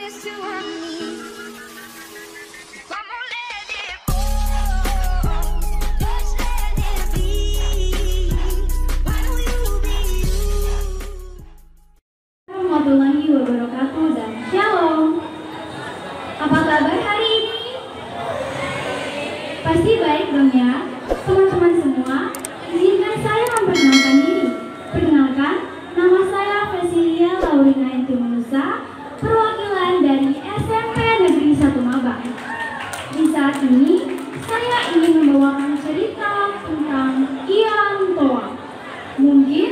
used to want me. Come on, let it go. Just let it be. Why don't you be you? Warahmatullahi wabarakatuh dan Shalom. Apa kabar hari ini? Pasti baik dong ya. Teman-teman semua, izinkan saya memperkenalkan diri. Perkenalkan, nama saya Vasilia Laurina Intimusa, perwakilan dari SMP Negeri 1 Mabang. Di saat ini, saya ingin membawakan cerita tentang Ian Toa. Mungkin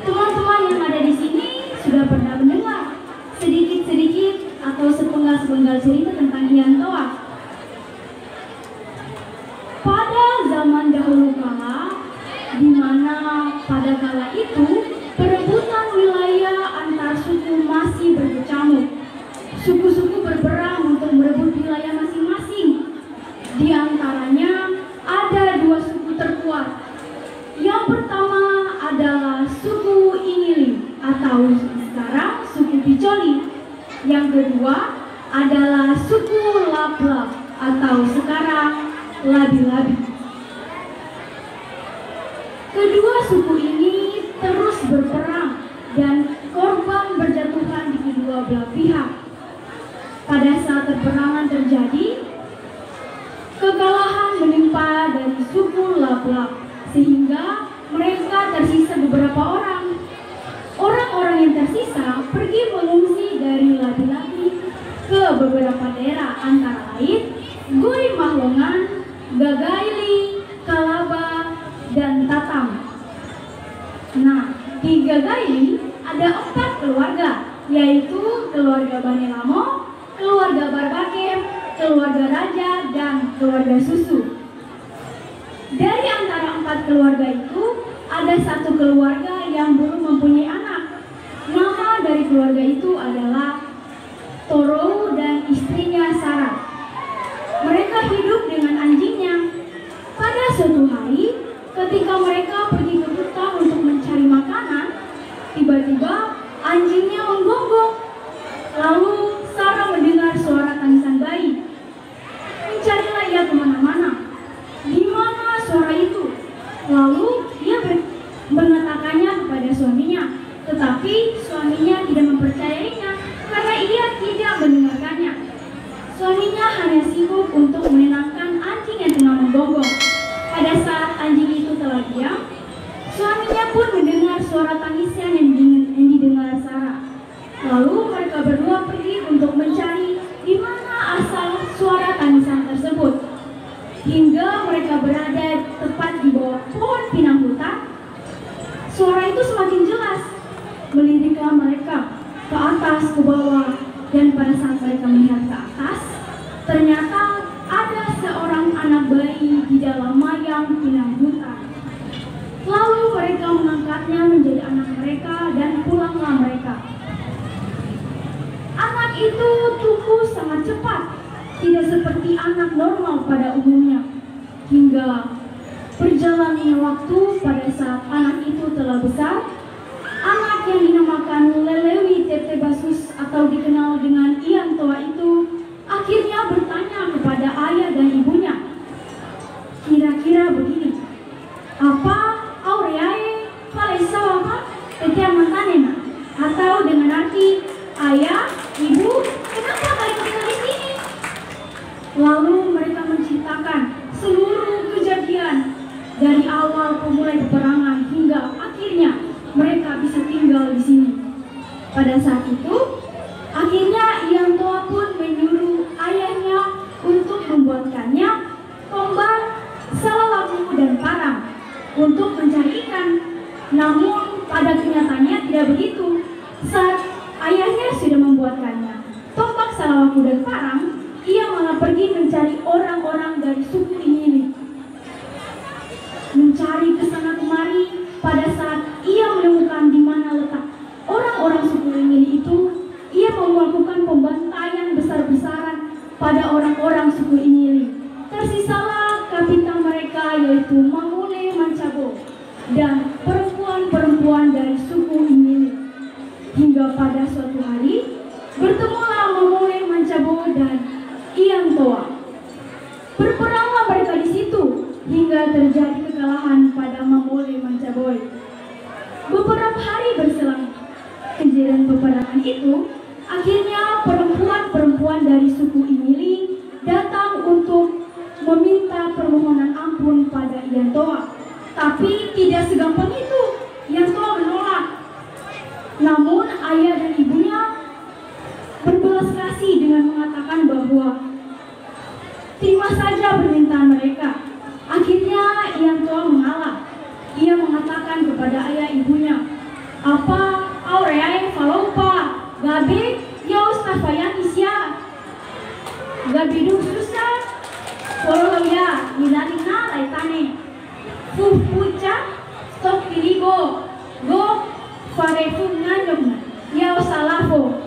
teman-teman yang ada di sini sudah pernah mendengar sedikit-sedikit atau sepenggal-sepenggal cerita tentang Ian Toa. Pada zaman dahulu kala, di mana pada kala itu perebutan wilayah antar suku masih berkecamuk. Suku-suku berperang untuk merebut wilayah masing-masing. Di antaranya ada dua suku terkuat. Yang pertama adalah suku Inili atau sekarang suku Picoli. Yang kedua adalah suku Laplap atau sekarang Labi-Labi. Kedua suku ini terus berperang dan korban berjatuhan di kedua belah pihak. Pada saat peperangan terjadi, kekalahan menimpa dari suku Laplap sehingga mereka tersisa beberapa orang. Orang-orang yang tersisa pergi mengungsi dari Labi-Labi ke beberapa daerah antara lain Goi Mahlongan, Gagaili, Kalaba, dan Tatam. Nah, di Gagaili ada 4 keluarga, yaitu keluarga Banelamo, keluarga Barbakem, keluarga Raja, dan keluarga Susu. Dari antara 4 keluarga itu, ada satu keluarga yang belum mempunyai anak. Nama dari keluarga itu adalah Toro dan istrinya Sarah. Mereka hidup dengan anjingnya. Pada suatu hari, ketika mereka pergi ke hutan untuk mencari makanan, tiba-tiba anjingnya menggonggong. Lalu Sarah mendengar suara tangisan bayi. Mencarilah ia kemana-mana. Di mana suara itu? Lalu ia mengatakannya kepada suaminya, tetapi suaminya tidak mempercayainya karena ia tidak mendengarkannya. Suaminya hanya sibuk untuk menenangkan anjing yang tengah menggonggong. Pada saat anjing itu telah diam, suaminya pun mendengar suara tangisan yang didengar Sarah. Lalu mereka berdua pergi untuk mencari di mana asal suara tangisan tersebut. Hingga mereka berada tepat di bawah pohon pinang hutan, suara itu semakin jelas. Meliriklah mereka ke atas, ke bawah, dan pada saat mereka melihat ke atas, ternyata ada seorang anak bayi di dalam mayang pinang hutan. Lalu mereka mengangkatnya menjadi anak mereka dan pulanglah mereka. Anak itu tumbuh sangat cepat, tidak seperti anak normal pada umumnya. Hingga berjalannya waktu, pada saat anak itu telah besar, anak yang dinamakan Lelewi Tete Basus atau dikenal dengan Ian Toa itu akhirnya bertanya kepada ayah dan ibunya, kira-kira begini, apa aureae palesawama tete amantanena, atau dengan arti, ayah, ibu, kenapa kalian tinggal di sini? Lalu mereka menceritakan seluruh kejadian dari awal pemulai peperangan hingga akhirnya mereka bisa tinggal di sini. Pada saat itu, akhirnya Ian Toa pun menyuruh ayahnya untuk membuatkannya tombak, salawaku, dan parang untuk mencari ikan. Namun pada kenyataannya tidak begitu. Saat ayahnya sudah membuatkannya tombak, salawaku, dan parang, ia malah pergi mencari orang-orang dari suku ini. Mencari ke sana kemari. Pada saat ia menemukan di mana letak orang-orang suku ini itu, ia melakukan pembantaian besar-besaran pada orang-orang suku ini. Tersisalah kapitan mereka, yaitu Mamule Mancabo dan perempuan-perempuan dari suku ini. Hingga pada suatu hari bertemulah Mamule dan Ian Toa. Berperanglah mereka di situ hingga terjadi kekalahan pada Mamole Mancaboy. Beberapa hari berselang kejadian peperangan itu, akhirnya perempuan-perempuan dari suku Imili datang untuk meminta permohonan ampun pada Ian Toa. Tapi tidak segampang itu. Ian Toa menolak. Namun ayah dan ibunya berbelas kasih dengan mengatakan bahwa terima saja permintaan mereka. Akhirnya Ian Toa mengalah. Ia mengatakan kepada ayah ibunya, "Apa aureae falopa gabe yaus tafayang isya gabe duk susah polo ya nilalina laitane pupuca stok piligo go farefum nganyong yaus salafo."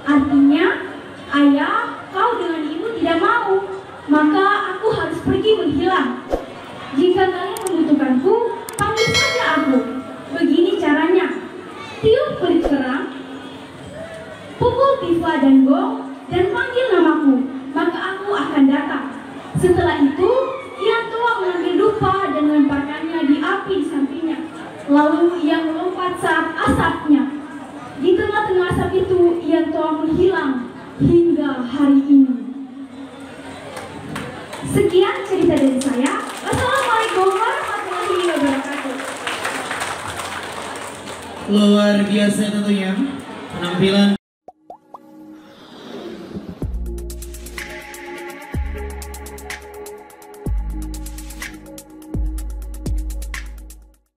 Artinya, ayah, kau dengan ibu tidak mau, maka aku harus pergi menghilang. Jika kalian membutuhkanku, panggil saja aku. Begini caranya: tiup pelit kerang, pukul pipa dan gong, dan panggil namaku, maka aku akan datang. Setelah itu, Ian Toa mengambil dupa dan melemparkannya di api di sampingnya. Lalu ia melompat saat asapnya. Di tengah-tengah asap itu, Ian Toa menghilang hingga hari ini. Sekian cerita dari saya. Wassalamualaikum warahmatullahi wabarakatuh. Luar biasa tentunya penampilan